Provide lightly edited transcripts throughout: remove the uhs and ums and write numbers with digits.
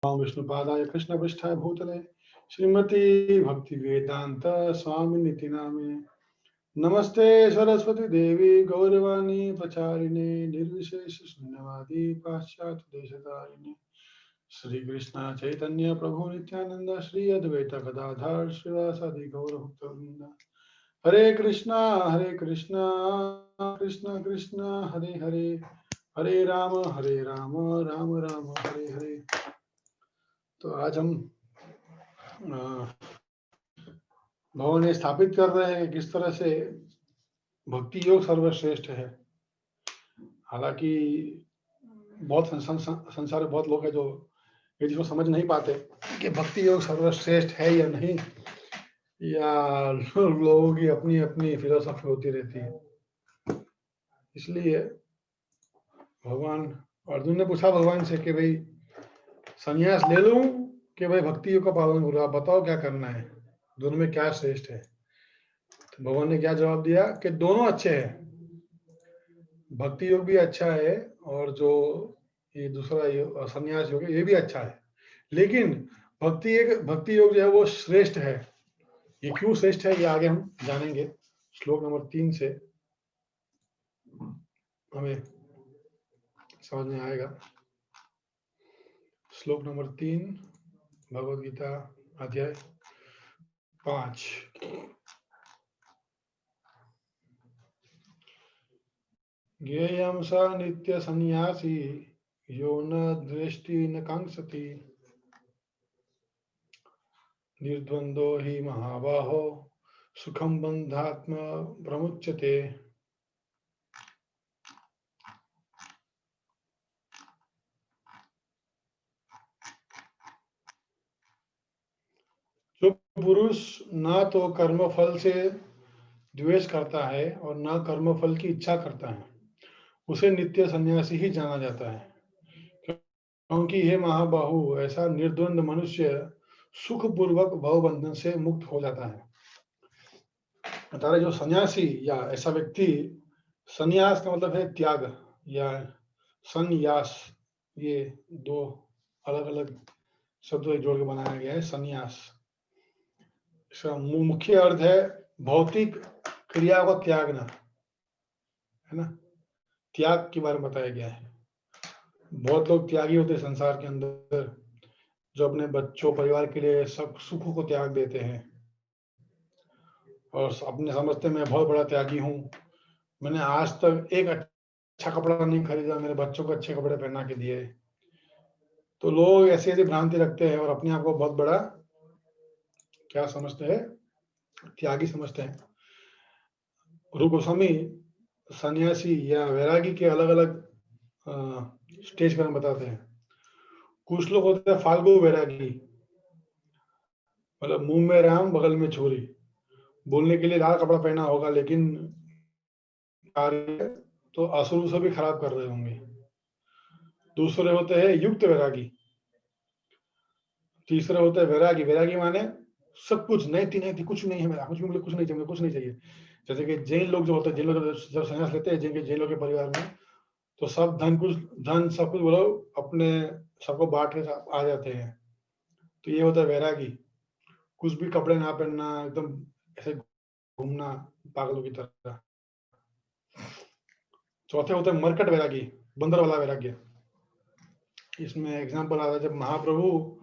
ओम विष्णुपादाय कृष्णपृष्ठाय भूतले श्रीमती भक्ति वेदांत स्वामी निति नामे नमस्ते सरस्वती देवी गौरवाणी प्रचारिणे निर्विशेष शून्यवादी पाश्चात्य देशतारिणे श्री कृष्ण चैतन्य प्रभु नित्यानंद श्री अद्वैत गदाधर श्रीवासादि गौरभक्तवृंद हरे कृष्णा कृष्ण कृष्ण हरे हरे हरे राम राम राम हरे हरे। तो आज हम भगवान ने स्थापित कर रहे हैं किस तरह से भक्ति योग सर्वश्रेष्ठ है। हालांकि बहुत संसार में बहुत लोग हैं जो ये चीज़ को समझ नहीं पाते कि भक्ति योग सर्वश्रेष्ठ है या नहीं, या लोगों की अपनी अपनी फिलोसफी होती रहती है। इसलिए भगवान अर्जुन ने पूछा भगवान से कि भाई संन्यास ले लूं कि भाई भक्ति योग का पालन करूं, आप बताओ क्या करना है, दोनों में क्या श्रेष्ठ है। तो भगवान ने क्या जवाब दिया कि दोनों अच्छे हैं, भक्ति योग भी अच्छा है और जो ये दूसरा संन्यास योग है ये भी अच्छा है, लेकिन भक्ति योग जो है वो श्रेष्ठ है। ये क्यों श्रेष्ठ है ये आगे हम जानेंगे। श्लोक नंबर 3 से हमें समझ में आएगा। श्लोक नंबर 3 भगवद गीता अध्याय 5। ज्ञेयं स नित्य सन्यासी यो न द्वेष्टि न कांक्षति निर्द्वंदो हि महाबाहो सुखम बंधात्म प्रमुच्यते। जो पुरुष ना तो कर्मफल से द्वेष करता है और ना कर्मफल की इच्छा करता है उसे नित्य सन्यासी ही जाना जाता है, क्योंकि हे महाबाहु ऐसा निर्द्वंद मनुष्य सुख पूर्वक भवबंधन से मुक्त हो जाता है। बता रहे जो सन्यासी या ऐसा व्यक्ति, सन्यास का मतलब है त्याग या संन्यास, ये दो अलग अलग शब्दों जोड़ के बनाया गया है सन्यास। इसका मुख्य अर्थ है भौतिक क्रिया को त्यागना, है ना। त्याग के बारे में बताया गया है। बहुत लोग त्यागी होते हैं संसार के अंदर, जो अपने बच्चों परिवार के लिए सब सुखों को त्याग देते हैं और अपने समझते मैं बहुत बड़ा त्यागी हूँ, मैंने आज तक एक अच्छा कपड़ा नहीं खरीदा, मेरे बच्चों को अच्छे कपड़े पहना के दिए। तो लोग ऐसी ऐसी भ्रांति रखते हैं और अपने आप को बहुत बड़ा क्या समझते हैं, त्यागी समझते हैं। रूप गोस्वामी सन्यासी या वैरागी के अलग अलग स्टेज पर बताते हैं। कुछ लोग होते हैं फाल्गु वैरागी, मतलब मुंह में राम बगल में छुरी, बोलने के लिए लाल कपड़ा पहना होगा लेकिन कार्य तो असुर से भी खराब कर रहे होंगे। दूसरे होते हैं युक्त वैरागी। तीसरे होते हैं वैरागी। वैरागी माने सब कुछ नहीं थी कुछ नहीं है मेरा, कुछ भी मुझे कुछ नहीं चाहिए, कुछ नहीं चाहिए। जैसे कि जैन लोग जो होते हैं, जैन लोग जब संन्यास लेते हैं जिनके जैन लोग के परिवार में, तो सब धन सब कुछ बोलो अपने सबको बांट के आ जाते हैं। तो ये होता है वैरागी। कुछ भी कपड़े ना पहनना, एकदम ऐसे घूमना पागलों की तरह। चौथे होते हैं मरकट वैरागी, बंदर वाला वैराग्य। इसमें एग्जाम्पल आता है जब महाप्रभु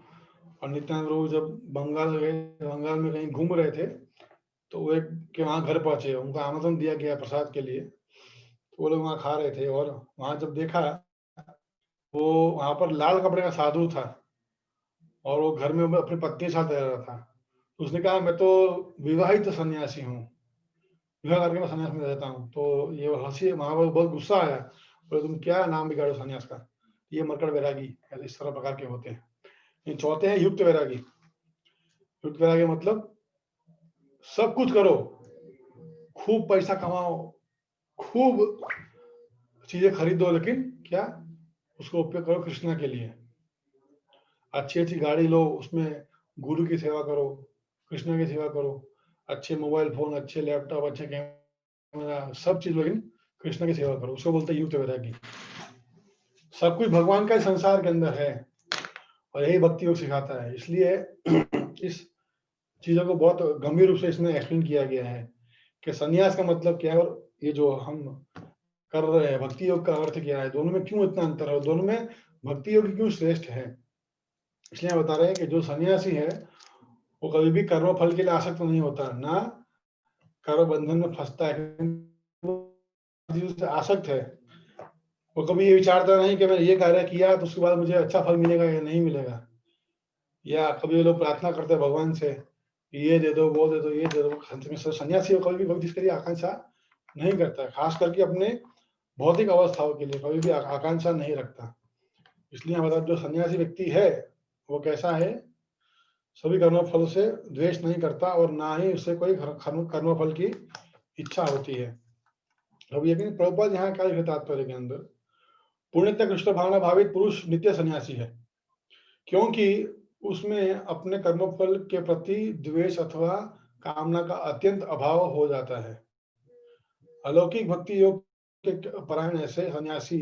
और नित्यानंद प्रभु जब बंगाल गए, बंगाल में कहीं घूम रहे थे, तो वो एक के वहां घर पहुंचे, उनको आमंत्रण दिया गया प्रसाद के लिए, तो वो लोग वहां खा रहे थे और वहां जब देखा वो वहां पर लाल कपड़े का साधु था और वो घर में अपनी पत्नी के साथ रह रहा था। तो उसने कहा मैं तो विवाहित सन्यासी हूँ, विवाह करके मैं सन्यास में रहता हूँ। तो ये हंसी, वहां पर बहुत गुस्सा आया, बोले तुम क्या नाम बिगाड़ो सन्यास का, ये मरकट वैरागी इस तरह प्रकार के होते हैं। चौथे हैं युक्त वैरागी। युक्त वैरागी मतलब सब कुछ करो, खूब पैसा कमाओ, खूब चीजें खरीदो, लेकिन क्या उसको उपयोग करो कृष्णा के लिए। अच्छी अच्छी गाड़ी लो, उसमें गुरु की सेवा करो, कृष्णा की सेवा करो, अच्छे मोबाइल फोन, अच्छे लैपटॉप, अच्छे कैमरा, सब चीज लेकिन कृष्णा की सेवा करो, उसको बोलते हैं युक्त वैरागी। सब कुछ भगवान का संसार के अंदर है और यही भक्ति योग सिखाता है। इसलिए इस चीजों को बहुत गंभीर रूप से इसमें एक्सप्लेन किया गया है कि संन्यास का मतलब क्या है और ये जो हम कर रहे हैं भक्ति योग का अर्थ क्या है, दोनों में क्यों इतना अंतर है, दोनों में भक्ति योग क्यों श्रेष्ठ है। इसलिए हम बता रहे हैं कि जो सन्यासी है वो कभी भी कर्म फल के लिए आसक्त नहीं होता, ना कर्म बंधन में फंसता है, से आसक्त है। वो कभी ये विचारता नहीं कि मैंने ये कार्य किया तो उसके बाद मुझे अच्छा फल मिलेगा या नहीं मिलेगा, या कभी लोग प्रार्थना करते हैं भगवान से ये दे दो वो दे दो ये दे दो। सन्यासी कभी भी भक्ति की आकांक्षा नहीं करता, खास करके अपने भौतिक अवस्थाओं के लिए कभी भी आकांक्षा नहीं रखता। इसलिए हमारा जो सन्यासी व्यक्ति है वो कैसा है, सभी कर्म फल से द्वेष नहीं करता और ना ही उससे कोई कर्म फल की इच्छा होती है। अब ये प्रभुपाद यहाँ क्या लिखे तात्पर्य के अंदर, पुण्यत्य कृष्ण भावना भावित पुरुष नित्य सन्यासी है, क्योंकि उसमें अपने कर्मफल के प्रति द्वेष अथवा कामना का अत्यंत अभाव हो जाता है। अलौकिक भक्ति योग के परायण ऐसे सन्यासी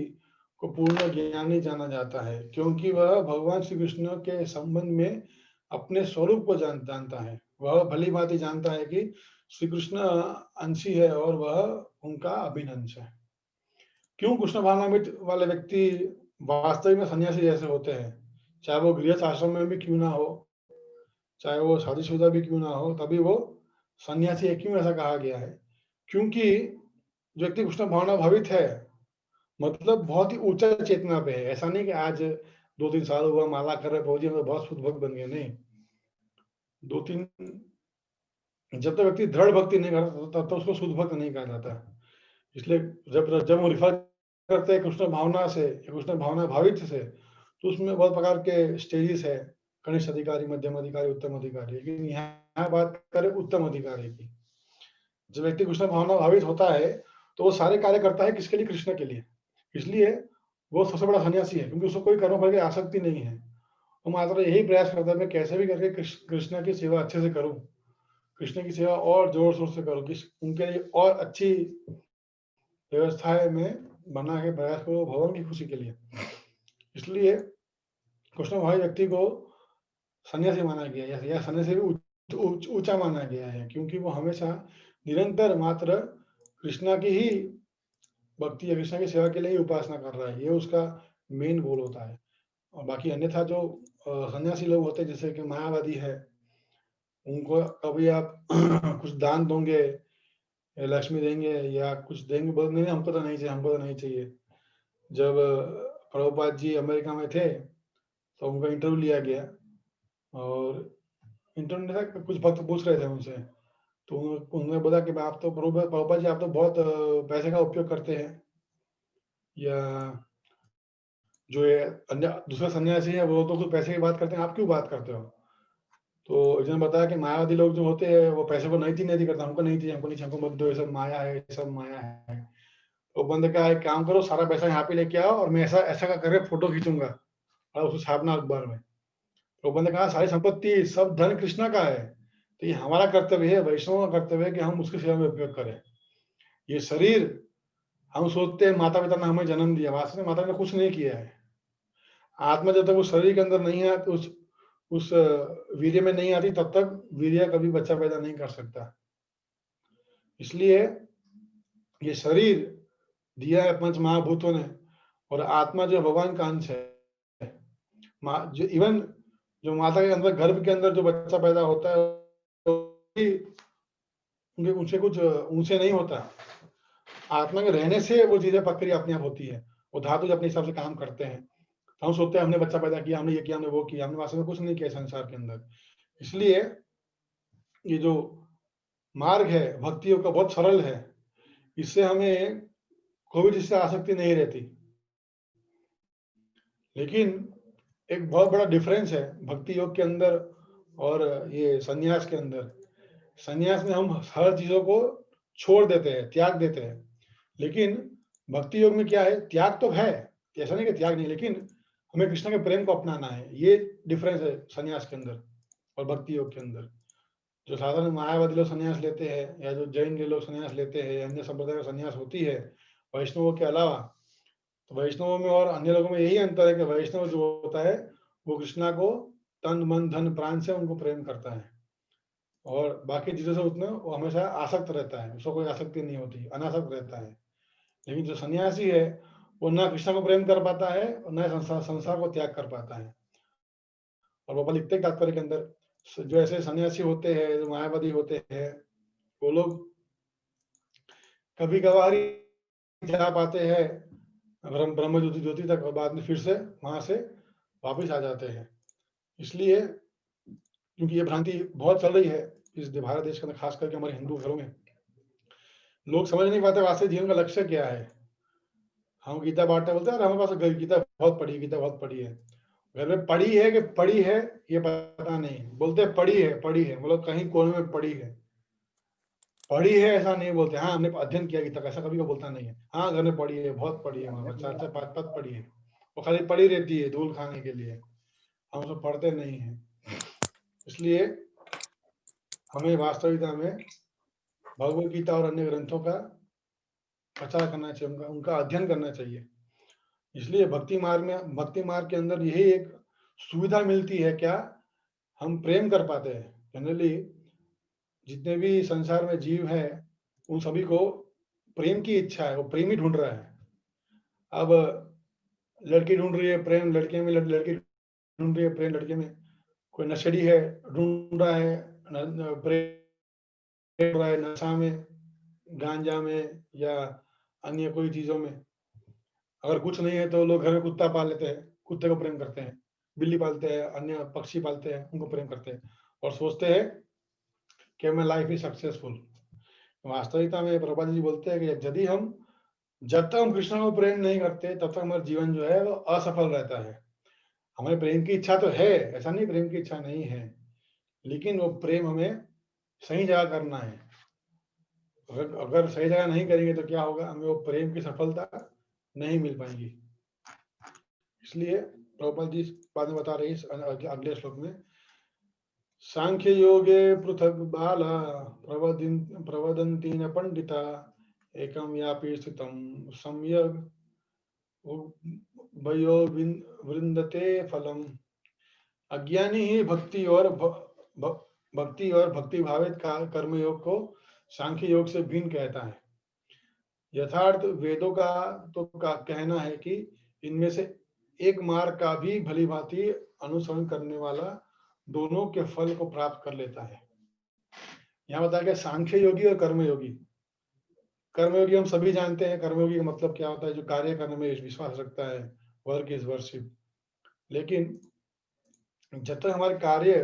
को पूर्ण ज्ञानी जाना जाता है, क्योंकि वह भगवान श्री कृष्ण के संबंध में अपने स्वरूप को जानता है। वह भली भांति जानता है कि श्री कृष्ण अंशी है और वह उनका अभिन्न अंश है। क्यों कृष्ण भावनामृत वाले व्यक्ति वास्तविक में सन्यासी जैसे होते हैं, चाहे वो गृहस्थ आश्रम में भी क्यों ना हो, चाहे वो शादीशुदा भी क्यों ना हो, तभी वो सन्यासी है। क्यों ऐसा कहा गया है, क्योंकि जो व्यक्ति कृष्ण भावना भावित है मतलब बहुत ही ऊंचा चेतना पे है। ऐसा नहीं कि आज 2-3 साल हुआ माला कर रहे पहुंचे तो बहुत शुद्ध भक्त बन गए, नहीं। 2-3 जब तक व्यक्ति दृढ़ भक्ति नहीं करता तब तक उसको शुद्ध भक्त नहीं कहा जाता। इसलिए जब वो रिफर करते हैं कृष्ण भावना से, कृष्ण भावना भावित से, तो उसमें बहुत प्रकार के स्टेजेस है, कनिष्ठ अधिकारी, मध्यम अधिकारी, उत्तम अधिकारी। लेकिन यहाँ बात करें उत्तम अधिकारी की। जब व्यक्ति कृष्ण भावना भावित होता है तो वो सारे कार्य करता है किसके लिए, कृष्ण के लिए। इसलिए वो सबसे बड़ा सन्यासी है, क्योंकि उसको कोई कर्म फल की आसक्ति नहीं है। वो मात्र यही प्रयास करता है मैं कैसे भी करके कृष्ण की सेवा अच्छे से करूं, कृष्ण की सेवा और जोर शोर से करूं, उनके लिए और अच्छी व्यवस्थाएं में बना के प्रयास करो भगवान की खुशी के लिए। इसलिए कृष्ण भाई व्यक्ति को सन्यासी माना गया है, या सन्यासी भी ऊंचा माना गया है, क्योंकि वो हमेशा निरंतर मात्र कृष्णा की ही भक्ति या कृष्ण की सेवा के लिए ही उपासना कर रहा है, ये उसका मेन गोल होता है। और बाकी अन्यथा जो सन्यासी लोग होते हैं जैसे कि मायावादी है, उनको कभी आप कुछ दान दोगे, लक्ष्मी देंगे या कुछ देंगे, बोल नहीं हमको तो नहीं चाहिए, हमको तो नहीं चाहिए। जब प्रभुपाद जी अमेरिका में थे तो उनका इंटरव्यू लिया गया और इंटरव्यू में कुछ भक्त पूछ रहे थे उनसे, तो उन्होंने बोला कि आप तो प्रभुपाद जी आप तो बहुत पैसे का उपयोग करते हैं, या जो ये अन्य दूसरे सन्यासी है वो तो कुछ पैसे की बात करते हैं, आप क्यों बात करते हो। तो इसने बताया कि मायावादी लोग जो होते हैं वो पैसे को नहीं करता, हमको नहीं चाहिए, हमको नहीं चाहिए, हमको मत दो, ये सब माया है, ये सब माया है। तो बंद क्या है, काम करो सारा पैसा यहाँ पे लेके आओ और मैं ऐसा ऐसा का करके फोटो खींचूंगा और उसको छापना अखबार में। तो बंद कहा सारी संपत्ति सब धन कृष्णा का है, तो ये हमारा कर्तव्य है, वैष्णव का कर्तव्य है कि हम उसकी सेवा में उपयोग करें। ये शरीर हम सोचते हैं माता पिता ने हमें जन्म दिया, वास्तव में माता ने कुछ नहीं किया है। आत्मा जब तक उस शरीर के अंदर नहीं है तो उस वीर्य में नहीं आती तब तक वीर्य कभी बच्चा पैदा नहीं कर सकता। इसलिए ये शरीर दिया है पंच महाभूतों ने, और आत्मा जो भगवान का अंश है। जो इवन जो माता के अंदर गर्भ के अंदर जो बच्चा पैदा होता है तो उनके उनसे कुछ उनसे नहीं होता, आत्मा के रहने से वो चीजें प्रक्रिया अपने आप होती है। वो धातु अपने हिसाब से काम करते हैं। हम सोचते हैं हमने बच्चा पैदा किया, हमने ये किया, हमने वो किया, हमने वास्तव में कुछ नहीं किया संसार के अंदर। इसलिए ये जो मार्ग है भक्ति योग का बहुत सरल है, इससे हमें कोई भी जिससे आसक्ति नहीं रहती। लेकिन एक बहुत बड़ा डिफरेंस है भक्ति योग के अंदर और ये सन्यास के अंदर। सन्यास में हम हर चीजों को छोड़ देते हैं, त्याग देते हैं, लेकिन भक्ति योग में क्या है, त्याग तो है, ऐसा नहीं कि त्याग नहीं, लेकिन हमें कृष्ण के प्रेम को अपनाना है। ये डिफरेंस है सन्यास के अंदर और भक्ति योग के अंदर। जो साधारण मायावादी लोग सन्यास लेते हैं या जो जैन के लोग सन्यास लेते हैं, अन्य संप्रदाय में सन्यास होती है वैष्णवों के अलावा, तो वैष्णवों में और अन्य लोगों में यही अंतर है कि वैष्णव जो होता है वो कृष्णा को तन मन धन प्राण से उनको प्रेम करता है, और बाकी चीजों से उतना वो हमेशा आसक्त रहता है, उसको कोई आसक्ति नहीं होती, अनासक्त रहता है। लेकिन जो सन्यासी है वो ना कृष्णा को प्रेम कर पाता है और न संसार को त्याग कर पाता है। और बाबा लिखते हैं तात्पर्य के अंदर, जो ऐसे सन्यासी होते हैं, जो मायावादी होते हैं, वो लोग कभी कभार ही जा पाते हैं ब्रह्म ज्योति ज्योति तक, और बाद में फिर से वहां से वापिस आ जाते हैं। इसलिए क्योंकि ये भ्रांति बहुत चल रही है इस भारत देश के अंदर, खास करके हमारे हिंदू घरों में, लोग समझ नहीं पाते वास्तविक जीवन का लक्ष्य क्या है। हम गीता बांटते बोलते हैं हमारे पास गीता बहुत पढ़ी, गीता बहुत पढ़ी है, घर में पढ़ी है कि पढ़ी है ये पता नहीं, बोलते पढ़ी है, पढ़ी है, मतलब कहीं कोने में पढ़ी है, पढ़ी है ऐसा नहीं बोलते। हाँ हमने अध्ययन किया गीता का, ऐसा कभी को बोलता नहीं है। हाँ घर में पढ़ी है, बहुत पढ़ी है, हमारे 4 से 5 पद पढ़ी है, वो खाली पढ़ी रहती है धूल खाने के लिए, हम उसको पढ़ते नहीं है। इसलिए हमें वास्तविकता में भगवत गीता और अन्य ग्रंथों का प्रचार करना चाहिए, उनका अध्ययन करना चाहिए। इसलिए भक्ति मार्ग के अंदर यही एक सुविधा मिलती है, क्या हम प्रेम कर पाते हैं। जनरली जितने भी संसार में जीव है उन सभी को प्रेम की इच्छा है, वो प्रेम ही ढूंढ रहा है। अब लड़की ढूंढ रही है प्रेम लड़के में, लड़की ढूंढ रही है प्रेम लड़के में, कोई नशेड़ी है ढूंढ रहा है प्रेम ढूंढ रहा है नशा में, गांजा में या अन्य कोई चीजों में। अगर कुछ नहीं है तो लोग घर में कुत्ता पाल लेते हैं, कुत्ते को प्रेम करते हैं, बिल्ली पालते हैं, अन्य पक्षी पालते हैं, उनको प्रेम करते हैं और सोचते हैं कि मैं लाइफ इज सक्सेसफुल। वास्तविकता में प्रभुपाद जी बोलते हैं कि यदि हम जब तक हम कृष्ण को प्रेम नहीं करते तब तक हमारा जीवन जो है वो असफल रहता है। हमें प्रेम की इच्छा तो है, ऐसा नहीं प्रेम की इच्छा नहीं है, लेकिन वो प्रेम हमें सही जगह करना है। अगर सही जगह नहीं करेंगे तो क्या होगा, हमें वो प्रेम की सफलता नहीं मिल पाएगी। इसलिए प्रभुपाद जी बाद में बता रही है अगले श्लोक में, सांख्य योगे पृथक बाला प्रवदन्ति न पंडिता एकम यापि स्थितम सम्यक वयो वृंदते फलम। अज्ञानी ही भक्ति और भक्ति भावित कर्मयोग को सांख्य योग से भिन्न कहता है। यथार्थ वेदों का तो कहना है कि इनमें से एक मार्ग का भी भली भांति अनुसरण करने वाला दोनों के फल को प्राप्त कर लेता है। यहाँ बताया गया सांख्य योगी और कर्मयोगी। कर्मयोगी हम सभी जानते हैं, कर्मयोगी का मतलब क्या होता है, जो कार्य करने में विश्वास रखता है, वर्क इज वर्शिप। लेकिन जब तक हमारे कार्य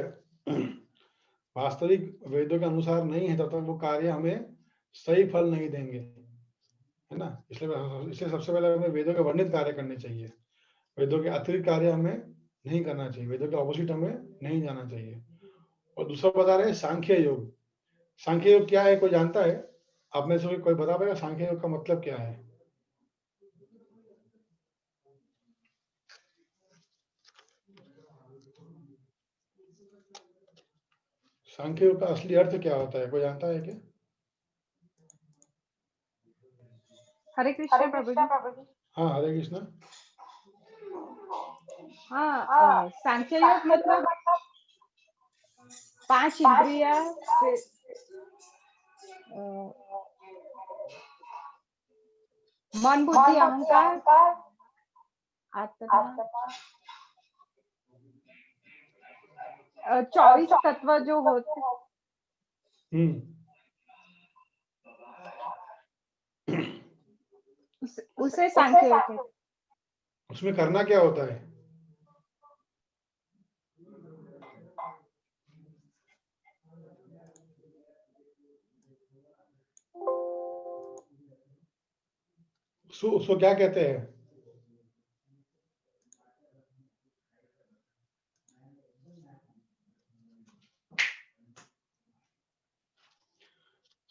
वास्तविक वेदों के अनुसार नहीं है तब तक वो कार्य हमें सही फल नहीं देंगे, है ना। इसलिए सबसे पहले हमें वेदों के वर्णित कार्य करने चाहिए, वेदों के अतिरिक्त कार्य हमें नहीं करना चाहिए, वेदों के ऑपोजिट हमें नहीं जाना चाहिए। और दूसरा बता रहे हैं सांख्य योग। सांख्य योग क्या है, कोई जानता है? आप में से कोई बता पाएगा सांख्य योग का मतलब क्या है? सांख्य योग का असली अर्थ क्या होता है, कोई जानता है क्या? हरे कृष्णा प्रभु जी। हाँ हरे कृष्णा। हाँ, सांख्य योग मतलब 5 इंद्रिया मन बुद्धि अहंकार आत्मा 24 तत्व जो होते उसे सांख्य योग कहते हैं। उसमें करना क्या होता है? उसको क्या कहते हैं?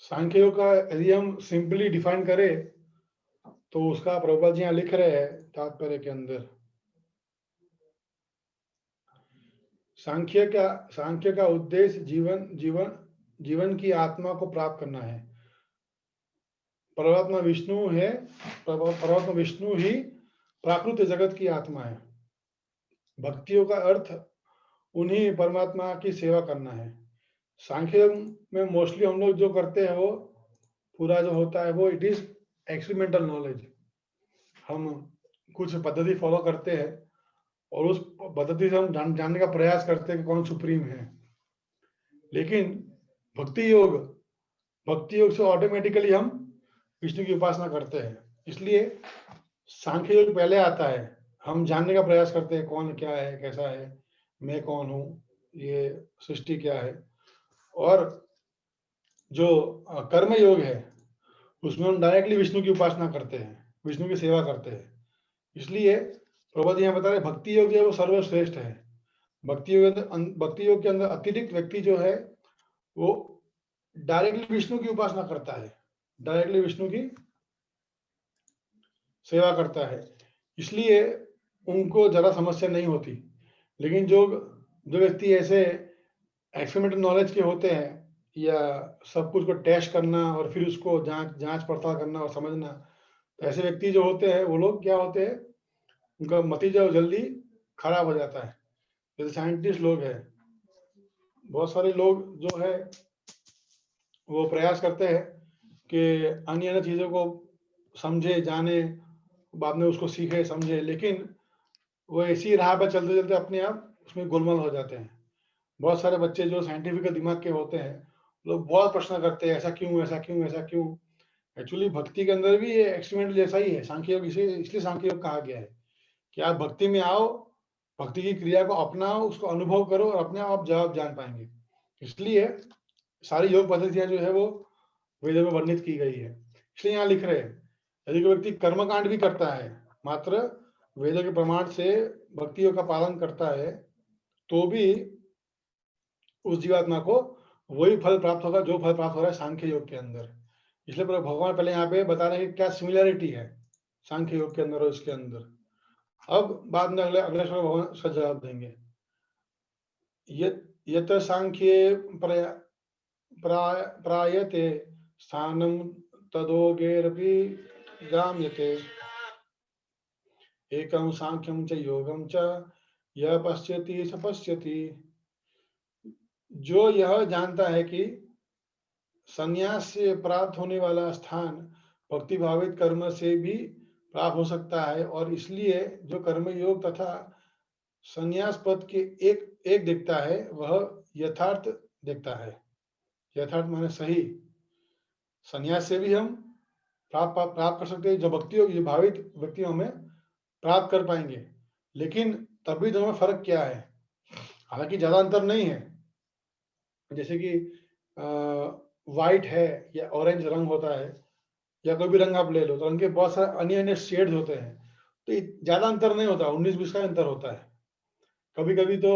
सांख्य योग का यदि हम सिंपली डिफाइन करें तो उसका प्रभुपाद जी यहाँ लिख रहे हैं तात्पर्य के अंदर, सांख्य का उद्देश्य जीवन की आत्मा को प्राप्त करना है। परमात्मा विष्णु है, परमात्मा विष्णु ही प्राकृत जगत की आत्मा है। भक्तियों का अर्थ उन्हीं परमात्मा की सेवा करना है। सांख्य योग में मोस्टली हम लोग जो करते हैं वो पूरा जो होता है वो इट इज एक्सपेरिमेंटल नॉलेज। हम कुछ पद्धति फॉलो करते हैं और उस पद्धति से हम जानने का प्रयास करते हैं कि कौन सुप्रीम है। लेकिन भक्ति योग से ऑटोमेटिकली हम विष्णु की उपासना करते हैं। इसलिए सांख्य योग पहले आता है, हम जानने का प्रयास करते हैं कौन क्या है, कैसा है, मैं कौन हूँ, ये सृष्टि क्या है। और जो कर्म योग है उसमें हम डायरेक्टली विष्णु की उपासना करते हैं, विष्णु की सेवा करते हैं। इसलिए प्रभुपाद यहाँ बता रहे भक्ति योग जो है वो सर्वश्रेष्ठ है। भक्ति योग के अंदर अतिरिक्त व्यक्ति जो है वो डायरेक्टली विष्णु की उपासना करता है, डायरेक्टली विष्णु की सेवा करता है। इसलिए उनको ज्यादा समस्या नहीं होती। लेकिन जो व्यक्ति ऐसे एक्सपेरिमेंटल नॉलेज के होते हैं या सब कुछ को टेस्ट करना और फिर उसको जांच पड़ताल करना और समझना, तो ऐसे व्यक्ति जो होते हैं वो लोग क्या होते हैं, उनका नतीजा जल्दी खराब हो जाता है। जैसे साइंटिस्ट लोग हैं, बहुत सारे लोग जो है वो प्रयास करते हैं कि अन्य अन्य चीजों को समझे, जाने, बाद में उसको सीखे, समझे, लेकिन वो ऐसी राह पर चलते चलते अपने आप उसमें गुलमल हो जाते हैं। बहुत सारे बच्चे जो साइंटिफिक दिमाग के होते हैं लोग बहुत प्रश्न करते हैं, ऐसा क्यों, ऐसा क्यों, ऐसा क्यों। एक्चुअली भक्ति के अंदर भी ये एक्सपेरिमेंट जैसा ही है। सांख्य योग इसलिए सांख्य योग कहा गया है कि आप भक्ति में आओ, भक्ति की क्रिया को अपनाओ, उसको अनुभव करो और अपने आप जवाब जान पाएंगे। इसलिए सारी योग पद्धतियां जो है वो वेदों में वर्णित की गई है। इसलिए यहाँ लिख रहे हैं यदि कोई व्यक्ति कर्मकांड भी करता है, मात्र वेदों के प्रमाण से भक्ति योग का पालन करता है, तो भी उस जीवात्मा को वही फल प्राप्त होगा जो फल प्राप्त हो रहा है सांख्य योग के अंदर। इसलिए भगवान पहले यहाँ पे बता रहे हैं कि क्या सिमिलरिटी है सांख्य योग के अंदर और इसके अंदर। अब बाद में अगले श्लोक भगवान उसका जवाब देंगे। यत सांख्ये प्रायते स्थानम तदोगेरपि गाम्यते एकं सांख्यं च योगं च यः पश्यति स पश्यति। जो यह जानता है कि संन्यास से प्राप्त होने वाला स्थान भक्ति भावित कर्म से भी प्राप्त हो सकता है, और इसलिए जो कर्म योग तथा संन्यास पद के एक देखता है वह यथार्थ देखता है। यथार्थ माने सही। संन्यास से भी हम प्राप्त कर सकते हैं, जो भक्ति योग भावित व्यक्ति हमें प्राप्त कर पाएंगे। लेकिन तभी दोनों में फर्क क्या है? हालांकि ज्यादा अंतर नहीं है। जैसे कि व्हाइट है या ऑरेंज रंग होता है, या कोई भी रंग आप ले लो, तो रंग के बहुत सारे अन्य अन्य शेड्स होते हैं, तो ज्यादा अंतर नहीं होता, 19-20 का अंतर होता है। कभी कभी तो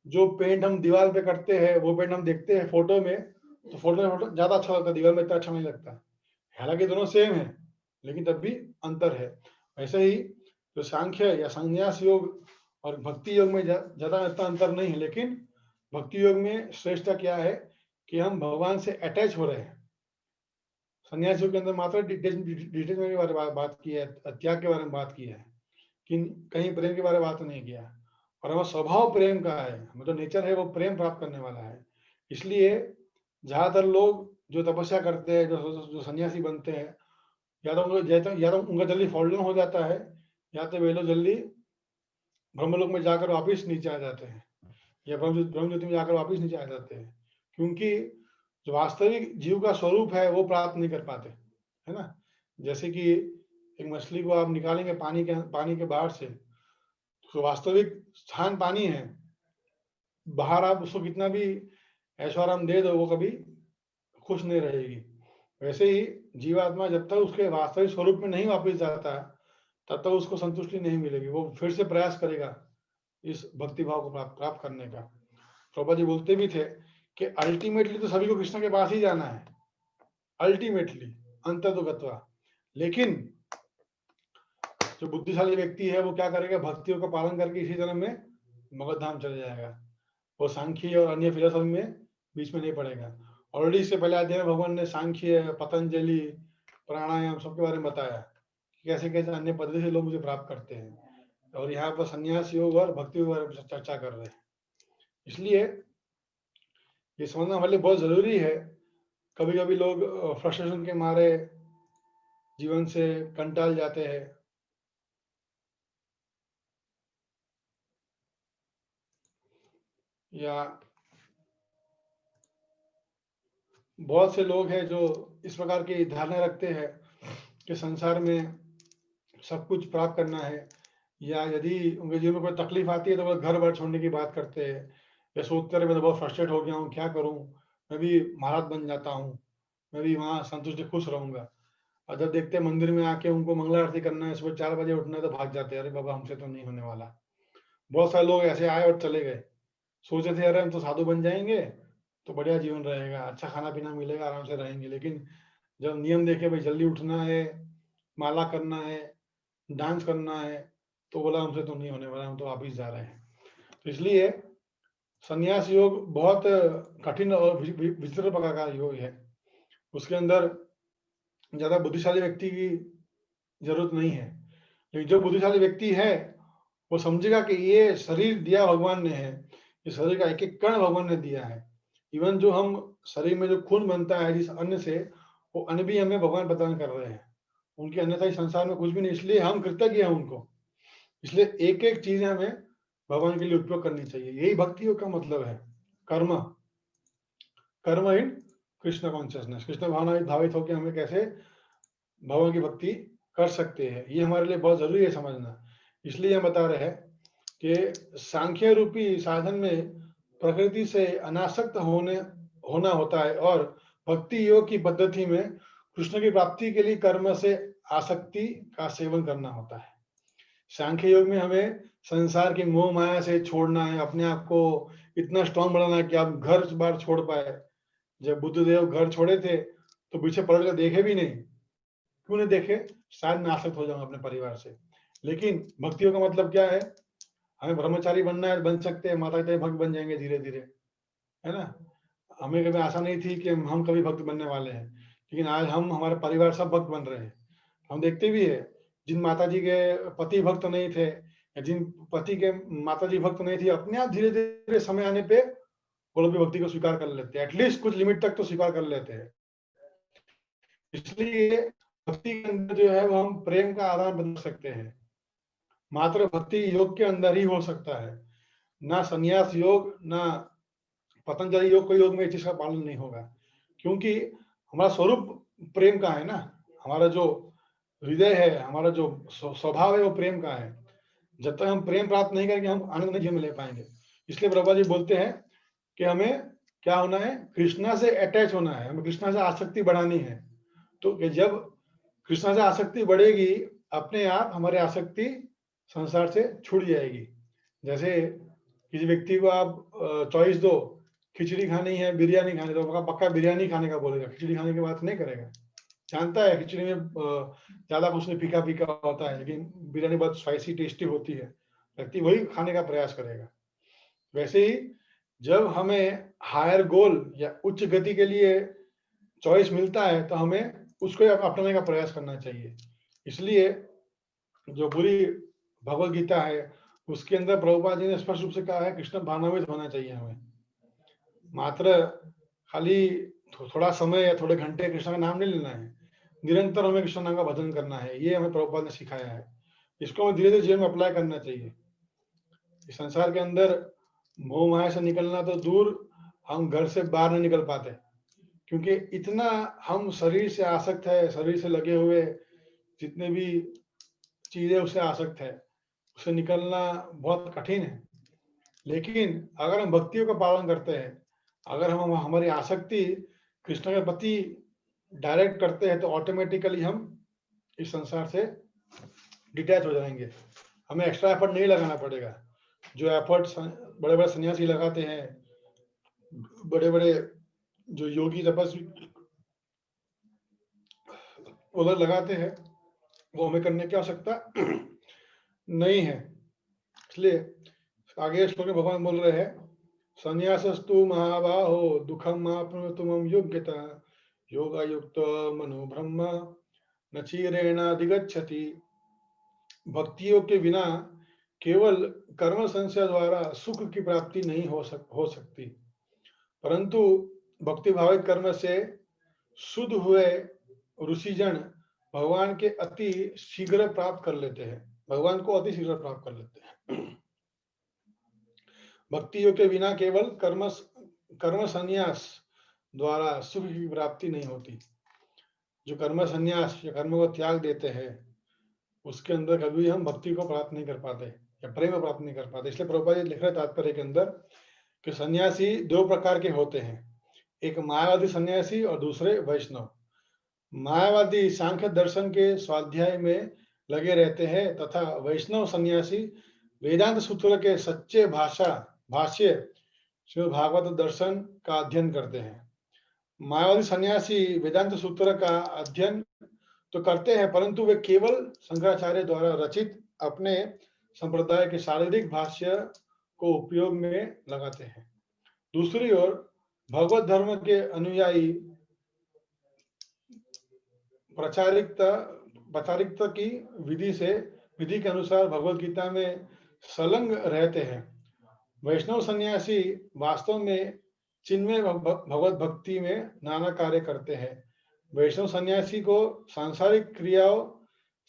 जो पेंट हम दीवार पे करते हैं वो पेंट हम देखते हैं फोटो में, तो फोटो में ज्यादा अच्छा लगता है, दीवार में इतना अच्छा नहीं लगता। हालांकि दोनों सेम है लेकिन तब भी अंतर है। वैसे ही जो सांख्य या संन्यास योग और भक्ति योग में ज्यादा इतना अंतर नहीं है, लेकिन भक्ति योग में श्रेष्ठता क्या है कि हम भगवान से अटैच हो रहे हैं। संन्यास योग के अंदर मात्र डिटेचमेंट के बारे में बात की है, त्याग के बारे में बात की है, कि कहीं प्रेम के बारे में बात नहीं किया। और हमारा स्वभाव प्रेम का है, हमें जो नेचर है वो प्रेम प्राप्त करने वाला है। इसलिए ज्यादातर लोग जो तपस्या करते हैं, जो सन्यासी बनते हैं, या तो उनका जल्दी फॉल डाउन हो जाता है, या तो वे लोग जल्दी ब्रह्मलोक में जाकर वापिस नीचे आ जाते हैं, या ब्रह्म ज्योति में जाकर वापिस नीचे आ जाते हैं, क्योंकि जो वास्तविक जीव का स्वरूप है वो प्राप्त नहीं कर पाते, है ना। जैसे कि एक मछली को आप निकालेंगे पानी के बाहर से, तो वास्तविक स्थान पानी है, बाहर आप उसको कितना भी ऐश्वर्य दे दो वो कभी खुश नहीं रहेगी। वैसे ही जीवात्मा जब तक उसके वास्तविक स्वरूप में नहीं वापस जाता तब तक उसको संतुष्टि नहीं मिलेगी, वो फिर से प्रयास करेगा इस भक्ति भाव को प्राप्त करने का। प्रभुपाद जी बोलते भी थे कि अल्टीमेटली तो सभी को कृष्ण के पास ही जाना है, अल्टीमेटली अंततोगत्वा। लेकिन जो बुद्धिशाली व्यक्ति है वो क्या करेगा, भक्तियों का पालन करके इसी जन्म में मगध धाम चले जाएगा, वो सांख्य और अन्य फिलोसफी में बीच में नहीं पड़ेगा। ऑलरेडी इससे पहले अध्याय में भगवान ने सांख्य, पतंजलि, प्राणायाम सबके बारे में बताया कि कैसे कैसे अन्य पद्धति से लोग मुझे प्राप्त करते हैं। और यहाँ पर संन्यास योग और भक्ति योग बारे में चर्चा कर रहे हैं। इसलिए ये समझना हमारे लिए बहुत जरूरी है। कभी कभी लोग फ्रस्ट्रेशन के मारे जीवन से कंटाल जाते हैं, या बहुत से लोग हैं जो इस प्रकार की धारणा रखते हैं कि संसार में सब कुछ प्राप्त करना है, या यदि उनके जीवन में कोई तकलीफ आती है तो वो घर बार छोड़ने की बात करते हैं, या सोचते रहे मैं तो बहुत फ्रस्ट्रेट हो गया हूँ, क्या करूँ, मैं भी महाराज बन जाता हूँ, मैं भी वहाँ संतुष्ट खुश रहूंगा। और जब देखते हैं मंदिर में आके उनको मंगला आरती करना है, सुबह 4 बजे उठना है, तो भाग जाते हैं, अरे बाबा हमसे तो नहीं होने वाला। बहुत सारे लोग ऐसे आए और चले गए, सोचे थे अरे हम तो साधु बन जाएंगे तो बढ़िया जीवन रहेगा, अच्छा खाना पीना मिलेगा, आराम से रहेंगे। लेकिन जब नियम देखे भाई जल्दी उठना है, माला करना है, डांस करना है, तो बोला हमसे तो नहीं होने वाला, हम तो वापिस जा रहे हैं। तो इसलिए संन्यास योग बहुत कठिन और विचित्र प्रकार का योग है। उसके अंदर ज्यादा बुद्धिशाली व्यक्ति की जरूरत नहीं है, लेकिन जो बुद्धिशाली व्यक्ति है वो समझेगा कि ये शरीर दिया भगवान ने है, ये शरीर का एक एक कण भगवान ने दिया है। इवन जो हम शरीर में जो खून बनता है जिस अन्न से, वो अन्न भी हमें भगवान प्रदान कर रहे हैं, उनके अन्यथा इस संसार में कुछ भी नहीं। इसलिए हम कृतज्ञ हैं उनको, इसलिए एक एक चीज हमें भगवान के लिए उपयोग करनी चाहिए। यही भक्ति का मतलब है, कर्म कर्म इन कृष्ण कॉन्शियसनेस, कृष्ण भावना में भावित होकर हमें कैसे भगवान की भक्ति कर सकते हैं, ये हमारे लिए बहुत जरूरी है समझना। इसलिए हम बता रहे हैं कि सांख्य रूपी साधन में प्रकृति से अनासक्त होना होता है, और भक्ति योग की पद्धति में कृष्ण की प्राप्ति के लिए कर्म से आसक्ति का सेवन करना होता है। सांख्य योग में हमें संसार की मोह माया से छोड़ना है, अपने आप को इतना स्ट्रांग बनाना है कि आप घर बार छोड़ पाए। जब बुद्धदेव घर छोड़े थे तो पीछे पलट कर देखे भी नहीं, क्यों नहीं देखे, शायद मैं आसक्त हो जाऊंगा अपने परिवार से। लेकिन भक्तियों का मतलब क्या है, हमें ब्रह्मचारी बनना है, बन सकते हैं, माता पिता भक्त बन जाएंगे धीरे धीरे, है ना। हमें कभी आशा नहीं थी कि हम कभी भक्त बनने वाले हैं, लेकिन आज हम हमारे परिवार सब भक्त बन रहे हैं। हम देखते भी है, जिन माता जी के पति भक्त नहीं थे, या जिन पति के माता जी भक्त नहीं थी, अपने आप धीरे धीरे समय आने पे वो लोग भी भक्ति को स्वीकार कर लेते हैं, एटलीस्ट कुछ लिमिट तक तो स्वीकार कर लेते हैं। इसलिए भक्ति के अंदर जो है वो हम प्रेम का आदान बना सकते हैं, मात्र भक्ति योग के अंदर ही हो सकता है। ना संन्यास योग, ना पतंजलि योग, कोई योग में इस चीज का पालन नहीं होगा, क्योंकि हमारा स्वरूप प्रेम का है ना। हमारा जो हृदय है, हमारा जो स्वभाव है वो प्रेम का है। जब तक हम प्रेम प्राप्त नहीं करेंगे हम आनंद नहीं ले पाएंगे। इसलिए प्रभुपाद जी बोलते हैं कि हमें क्या होना है, कृष्णा से अटैच होना है, हमें कृष्णा से आसक्ति बढ़ानी है। तो जब कृष्णा से आसक्ति बढ़ेगी, अपने आप हमारी आसक्ति संसार से छूट जाएगी। जैसे किसी व्यक्ति को आप चॉइस दो, खिचड़ी खानी है बिरयानी खानी, तो पक्का बिरयानी खाने का बोलेगा, खिचड़ी खाने की बात नहीं करेगा। जानता है खिचड़ी में ज्यादा कुछ नहीं, फीका फीका होता है, लेकिन बिरयानी बहुत स्पाइसी टेस्टी होती है, व्यक्ति वही खाने का प्रयास करेगा। वैसे ही जब हमें हायर गोल या उच्च गति के लिए चॉइस मिलता है तो हमें उसको अपनाने का प्रयास करना चाहिए। इसलिए जो पूरी भगवत गीता है उसके अंदर प्रभुपाद जी ने स्पष्ट रूप से कहा है कृष्ण भावनान्वित होना चाहिए हमें। मात्र खाली थोड़ा समय या थोड़े घंटे कृष्ण का नाम नहीं लेना है, निरंतर हमें कृष्ण नाम का भजन करना है, ये हमें प्रभुपाद ने सिखाया है। इसको हमें धीरे धीरे जीवन में अप्लाई करना चाहिए। इस संसार के अंदर मोह माया से निकलना तो दूर, हम घर से बाहर नहीं निकल पाते, क्योंकि इतना हम शरीर से आसक्त है, शरीर से लगे हुए जितने भी चीजें उससे आसक्त है, उससे निकलना बहुत कठिन है। लेकिन अगर हम भक्तियों का पालन करते हैं, अगर हम हमारी आसक्ति कृष्ण के प्रति डायरेक्ट करते हैं, तो ऑटोमेटिकली हम इस संसार से डिटैच हो जाएंगे, हमें एक्स्ट्रा एफर्ट नहीं लगाना पड़ेगा। जो एफर्ट बड़े बड़े सन्यासी लगाते हैं, बड़े बड़े जो योगी तपस्वी वो लोग लगाते हैं, वो हमें करने की आवश्यकता नहीं है। इसलिए आगे श्लोक में भगवान बोल रहे हैं, संन्यासस्तु महाबाहो दुखम आपनुतुम योग्यता योगायुक्त मनो ब्रह्म न क्षीरेण अधिगच्छति। भक्तियों के बिना केवल कर्म संशय द्वारा सुख की प्राप्ति नहीं हो सकती, परंतु भक्ति भाविक कर्म से शुद्ध हुए ऋषिजन भगवान के अति शीघ्र प्राप्त कर लेते हैं, भगवान को अति शीघ्र प्राप्त कर लेते हैं। भक्ति योग के बिना केवल कर्म संन्यास द्वारा सुख की प्राप्ति नहीं होती। जो कर्म संन्यास या कर्म को त्याग देते हैं, उसके अंदर कभी हम भक्ति को प्राप्त नहीं कर पाते या प्रेम प्राप्त नहीं कर पाते। इसलिए प्रभुपाद जी लिख रहे तात्पर्य के अंदर कि सन्यासी दो प्रकार के होते हैं, एक मायावादी सन्यासी और दूसरे वैष्णव। मायावादी सांख्य दर्शन के स्वाध्याय में लगे रहते हैं तथा वैष्णव सन्यासी वेदांत सूत्र के सच्चे भाष्य श्रीमद् भागवत दर्शन का अध्ययन करते हैं। मायावादी सन्यासी वेदांत सूत्र का अध्ययन तो करते हैं, परंतु वे केवल शंकराचार्य द्वारा रचित अपने संप्रदाय के शारीरिक भाष्य को उपयोग में लगाते हैं। दूसरी ओर भगवत धर्म के अनुयायी प्रचारिकता की विधि के अनुसार भगवत गीता में संलग्न रहते हैं। वैष्णव सन्यासी वास्तव में चिन्मय भगवत भक्ति में नाना कार्य करते हैं। वैष्णव सन्यासी को सांसारिक क्रियाओं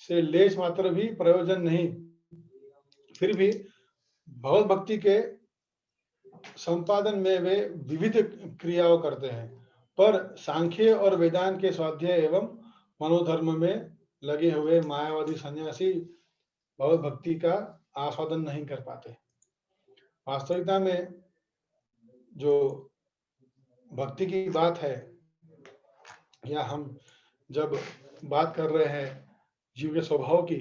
से लेश मात्र भी प्रयोजन नहीं, फिर भी भगवत भक्ति के संपादन में वे विविध क्रियाओं करते हैं, पर सांख्य और वेदांत के स्वाध्याय एवं मनोधर्म में लगे हुए मायावादी सन्यासी भगवत भक्ति का आस्वादन नहीं कर पाते। वास्तविकता में जो भक्ति की बात है, या हम जब बात कर रहे हैं जीव के स्वभाव की,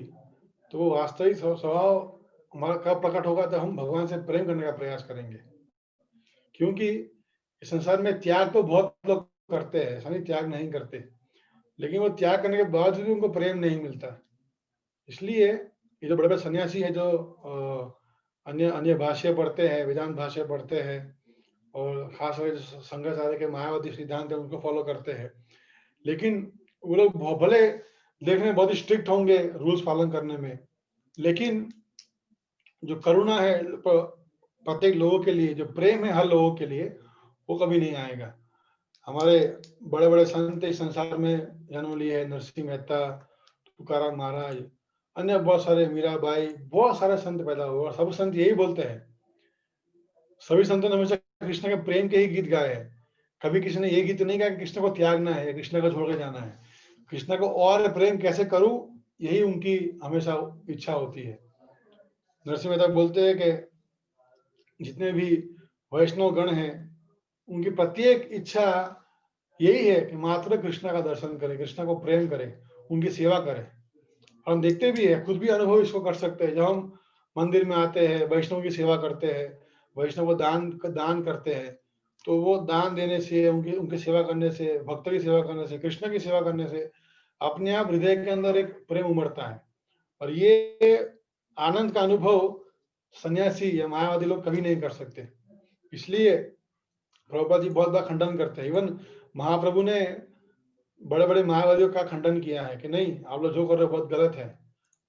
तो वो वास्तविक स्वभाव हमारा कब प्रकट होगा? तो हम भगवान से प्रेम करने का प्रयास करेंगे। क्योंकि इस संसार में त्याग तो बहुत लोग करते हैं, सभी त्याग नहीं करते, लेकिन वो त्याग करने के बावजूद भी उनको प्रेम नहीं मिलता। इसलिए ये जो बड़े बड़े सन्यासी है, जो अन्य भाष्य पढ़ते हैं, वेदांत भाष्य पढ़ते हैं, और खासकर शंकराचार्य के मायावादी सिद्धांत है उनको फॉलो करते हैं, लेकिन वो लोग भले देखने में बहुत ही स्ट्रिक्ट होंगे रूल्स पालन करने में, लेकिन जो करुणा है प्रत्येक लोगों के लिए, जो प्रेम है हर लोगों के लिए, वो कभी नहीं आएगा। हमारे बड़े बड़े संत इस संसार में जन्म लिए हैं, नरसिंह मेहता, तुकाराम महाराज, अन्य बहुत सारे, मीराबाई, बहुत सारे संत पैदा हुए, और सब संत यही बोलते हैं। सभी संतों ने हमेशा कृष्ण के प्रेम के ही गीत गाए हैं। कभी किसी ने ये गीत नहीं गाया कि कृष्ण को त्यागना है, कृष्ण को छोड़ के जाना है। कृष्ण को और प्रेम कैसे करूं, यही उनकी हमेशा इच्छा होती है। नरसिंह मेहता बोलते हैं कि जितने भी वैष्णव गण हैं, उनकी प्रत्येक इच्छा यही है कि मात्र कृष्ण का दर्शन करें, कृष्ण को प्रेम करें, उनकी सेवा करें। और हम देखते भी है, खुद भी अनुभव इसको कर सकते हैं। जब हम मंदिर में आते हैं, वैष्णव की सेवा करते हैं, वैष्णव को दान करते हैं, तो वो दान देने से, उनकी सेवा करने से, भक्त की सेवा करने से, कृष्ण की सेवा करने से अपने आप हृदय के अंदर एक प्रेम उमड़ता है। और ये आनंद का अनुभव सन्यासी या मायावादी लोग कभी नहीं कर सकते। इसलिए प्रभुपाद जी बहुत बार खंडन करते हैं। इवन महाप्रभु ने बड़े बड़े मायावादियों का खंडन किया है कि नहीं, आप लोग जो कर रहे हो बहुत गलत है,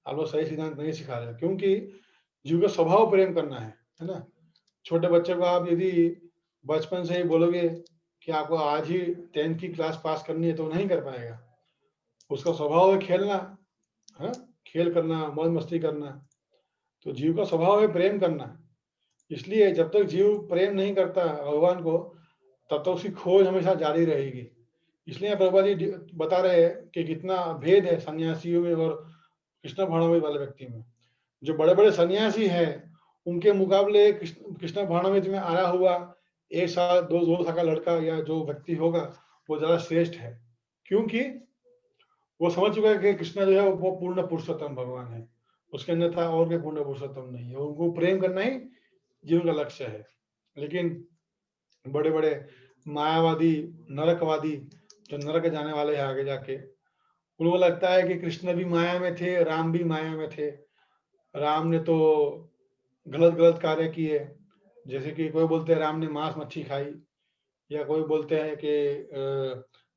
आप लोग सही सिद्धांत नहीं सिखा रहे। क्योंकि जीव का स्वभाव प्रेम करना है ना। छोटे बच्चे को आप यदि बचपन से ही बोलोगे कि आपको आज ही 10th की क्लास पास करनी है, तो नहीं कर पाएगा। उसका स्वभाव है खेलना, है खेल करना, मौज मस्ती करना। तो जीव का स्वभाव है प्रेम करना। इसलिए जब तक जीव प्रेम नहीं करता भगवान को, तब तक उसकी खोज हमेशा जारी रहेगी। इसलिए प्रभुपाद जी बता रहे हैं कि कितना भेद है सन्यासियों में और कृष्ण भावनामृत वाले व्यक्ति में। जो बड़े बड़े सन्यासी हैं, उनके मुकाबले कृष्ण भावनामृत में आया हुआ 1 साल 2 साल का लड़का या जो व्यक्ति होगा, वो ज्यादा श्रेष्ठ है। क्योंकि वो समझ चुका है कि कृष्ण जो है वो पूर्ण पुरुषोत्तम भगवान है, उसके अन्यथा और कोई पूर्ण पुरुषोत्तम नहीं है। उनको प्रेम करना ही जीवन का लक्ष्य है। लेकिन बड़े बड़े मायावादी, नरकवादी, जो नरक जाने वाले हैं आगे जाके, उनको लगता है कि कृष्ण भी माया में थे, राम भी माया में थे। राम ने तो गलत कार्य किए, जैसे कि कोई बोलते हैं राम ने मांस मच्छी खाई, या कोई बोलते हैं कि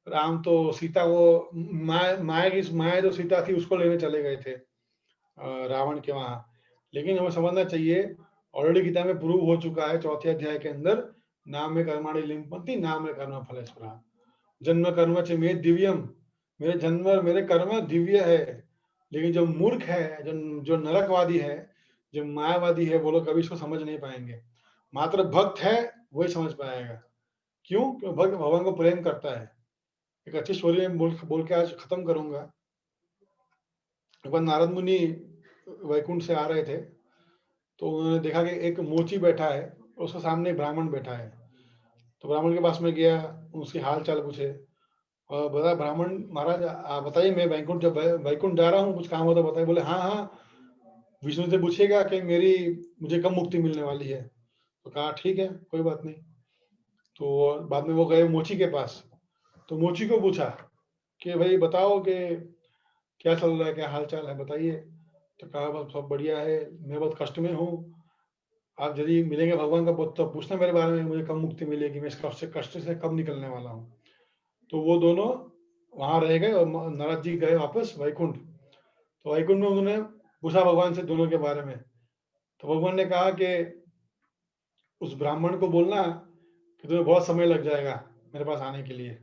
राम तो सीता को माया जो सीता थी उसको लेने चले गए थे रावण के वहां। लेकिन हमें समझना चाहिए, ऑलरेडी गीता में प्रूव हो चुका है 4थे अध्याय के अंदर, नाम में कर्माणि लिम्पन्ति नाम में कर्म फलेश्वरा जन्म कर्म च मे दिव्यम, मेरे जन्म और मेरे कर्म दिव्य है। लेकिन जो मूर्ख है, जो नरकवादी है, जो मायावादी है, वो लोग कभी इसको समझ नहीं पाएंगे। मात्र भक्त है वही समझ पाएगा। क्यों? क्योंकि भक्त भगवान को प्रेम करता है। एक अच्छी स्टोरी में बोल के आज खत्म करूंगा। एक बार नारद मुनि वैकुंठ से आ रहे थे, तो उन्होंने देखा कि एक मोची बैठा है, उसके सामने एक ब्राह्मण बैठा है। तो ब्राह्मण के पास में गया, उसकी हाल चाल पूछे और बोला, ब्राह्मण महाराज आप बताइए, मैं वैकुंठ जब वैकुंठ जा रहा हूँ, कुछ काम हो तो बताइए। बोले हाँ हाँ, विष्णु से पूछेगा कि मुझे कब मुक्ति मिलने वाली है। तो कहा ठीक है, कोई बात नहीं। तो बाद में वो गए मोची के पास, तो मोची को पूछा कि भाई बताओ कि क्या चल रहा है, क्या हाल चाल है, बताइए। तो कहा बस सब बढ़िया है, मैं बहुत कष्ट में हूँ, आप यदि मिलेंगे भगवान का तो पूछना मेरे बारे में, मुझे कब मुक्ति मिलेगी, मैं इस कष्ट से कब निकलने वाला हूँ। तो वो दोनों वहां रह गए और नारद जी गए वापस वैकुंठ। तो वैकुंठ में उन्होंने पूछा भगवान से दोनों के बारे में। तो भगवान ने कहा कि उस ब्राह्मण को बोलना कि तुम्हें बहुत समय लग जाएगा मेरे पास आने के लिए,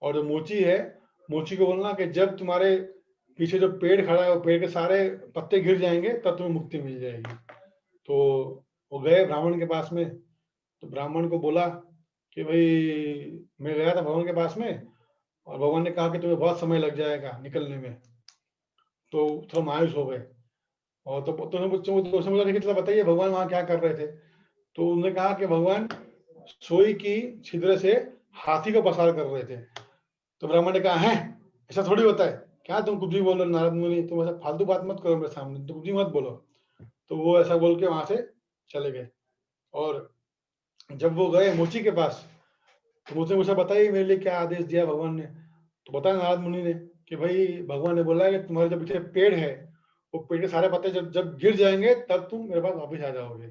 और जो मोची है, मोची को बोलना कि जब तुम्हारे पीछे जो पेड़ खड़ा है, वो पेड़ के सारे पत्ते गिर जाएंगे तब तुम्हें मुक्ति मिल जाएगी। तो वो गए ब्राह्मण के पास में। तो ब्राह्मण को बोला कि भाई मैं गया था भगवान के पास में, और भगवान ने कहा कि तुम्हें बहुत समय लग जाएगा निकलने में। तो थोड़ा मायूस हो गए। और तो बोला कि चलो बताइए भगवान वहां क्या कर रहे थे। तो उन्होंने कहा कि भगवान सोई की छिद्र से हाथी को पसार कर रहे थे। तो ब्राह्मण ने कहा है, ऐसा थोड़ी होता है, क्या तुम कुछ भी बोल रहे हो नारद मुनि, तुम ऐसा फालतू बात मत करो मेरे सामने, तुम कुछ भी मत बोलो। तो वो ऐसा बोल के वहां से चले गए। और जब वो गए मोची के पास, तो मुझसे पूछा बताइए मेरे लिए क्या आदेश दिया भगवान ने। तो बताया नारद मुनि ने कि भाई भगवान ने बोला है कि तुम्हारे जो पीछे पेड़ है, वो पेड़ के सारे पत्ते जब जब गिर जाएंगे तब तुम मेरे पास वापस आ जाओगे।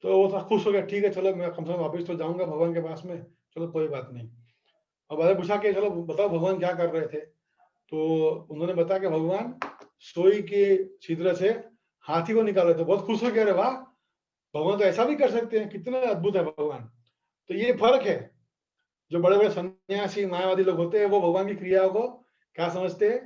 तो वो खुश हो गया, ठीक है चलो मैं कम से कम वापस तो जाऊंगा भगवान के पास में, चलो कोई बात नहीं। अब मैंने पूछा कि चलो बताओ भगवान क्या कर रहे थे। तो उन्होंने बताया कि भगवान सोई के छिद्र से हाथी को निकाल रहे थे। बहुत खुश हो गया, अरे वाह, भगवान तो ऐसा भी कर सकते हैं, कितना अद्भुत है भगवान। तो ये फर्क है, जो बड़े बड़े सन्यासी मायावादी लोग होते हैं वो भगवान की क्रियाओं को क्या समझते हैं,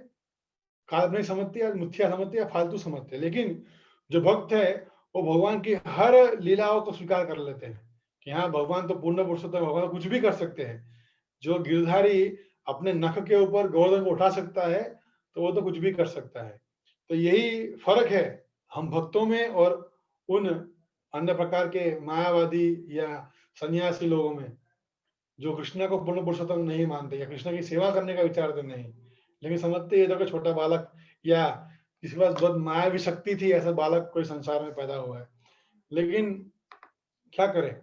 काल्पनिक समझते हैं, मिथ्या समझते हैं, फालतू समझते हैं। लेकिन जो भक्त है वो भगवान की हर लीलाओं को स्वीकार कर लेते हैं कि हाँ भगवान तो पूर्ण पुरुषोत्तम, भगवान कुछ भी कर सकते हैं। जो गिरधारी अपने नख के ऊपर गोवर्धन को उठा सकता है, तो वो तो कुछ भी कर सकता है। तो यही फर्क है हम भक्तों में और उन अन्य प्रकार के मायावादी या सन्यासी लोगों में, जो कृष्ण को पूर्ण पुरुषोत्तम नहीं मानते या कृष्ण की सेवा करने का विचारते नहीं, लेकिन समझते ये तो छोटा बालक या किसी के पास बहुत मायावी शक्ति थी, ऐसा बालक कोई संसार में पैदा हुआ है। लेकिन क्या करें,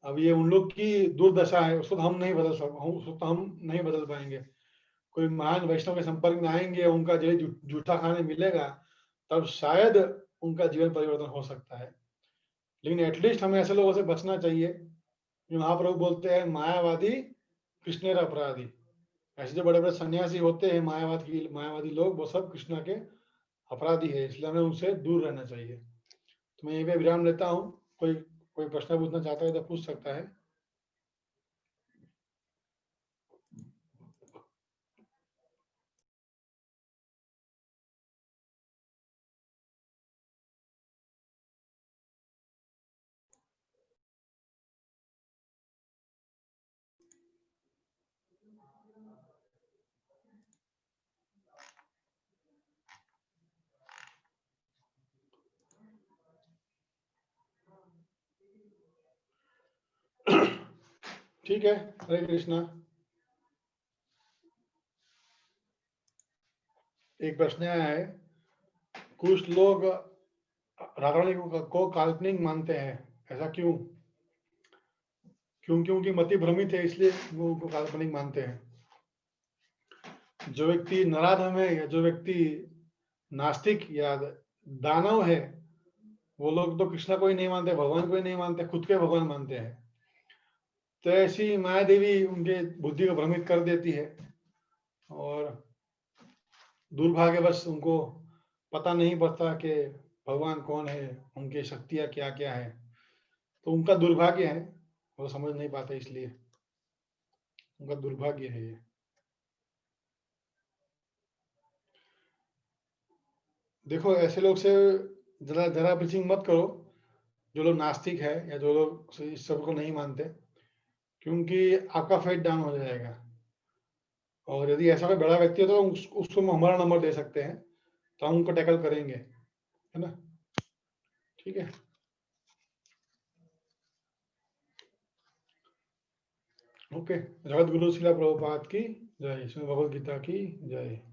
अब ये उन लोग की दुर्दशा है, उसको तो हम नहीं बदल सकते, उसको तो हम नहीं बदल पाएंगे। कोई महान वैष्णव के संपर्क में आएंगे, उनका जो जूठा खाने मिलेगा, तब शायद उनका जीवन परिवर्तन हो सकता है। लेकिन एटलीस्ट हमें ऐसे लोगों से बचना चाहिए जो महाप्रभु बोलते हैं मायावादी कृष्णेर अपराधी। ऐसे जो बड़े बड़े सन्यासी होते हैं मायावादी लोग, वो सब कृष्णा के अपराधी है, इसलिए हमें उनसे दूर रहना चाहिए। तो मैं यहीं पे विराम लेता हूँ। कोई कोई प्रश्न पूछना चाहता है तो पूछ सकता है। ठीक है, हरे कृष्णा। एक प्रश्न आया है, कुछ लोग राधा रानी को काल्पनिक मानते हैं, ऐसा क्यों? क्योंकि उनकी मति भ्रमित है, इसलिए वो उनको काल्पनिक मानते हैं। जो व्यक्ति नराधम है या जो व्यक्ति नास्तिक या दानव है, वो लोग तो कृष्णा को ही नहीं मानते, भगवान को ही नहीं मानते, खुद के भगवान मानते हैं। तो ऐसी माया देवी उनके बुद्धि को भ्रमित कर देती है, और दुर्भाग्यवश उनको पता नहीं पड़ता कि भगवान कौन है, उनकी शक्तियां क्या क्या है, तो उनका दुर्भाग्य है, वो समझ नहीं पाते, इसलिए उनका दुर्भाग्य है ये। देखो ऐसे लोग से जरा जरा ब्रीचिंग मत करो, जो लोग नास्तिक है या जो लोग इस सब को नहीं मानते, क्योंकि आपका फेट डाउन हो जाएगा। और यदि ऐसा कोई बड़ा व्यक्ति है तो उसको हम हमारा नंबर दे सकते हैं, तो हम उनको टैकल करेंगे, है ना। ठीक है, ओके। जगत गुरु शिला प्रभुपाद की जय, श्रीमद् भगवद गीता की जय।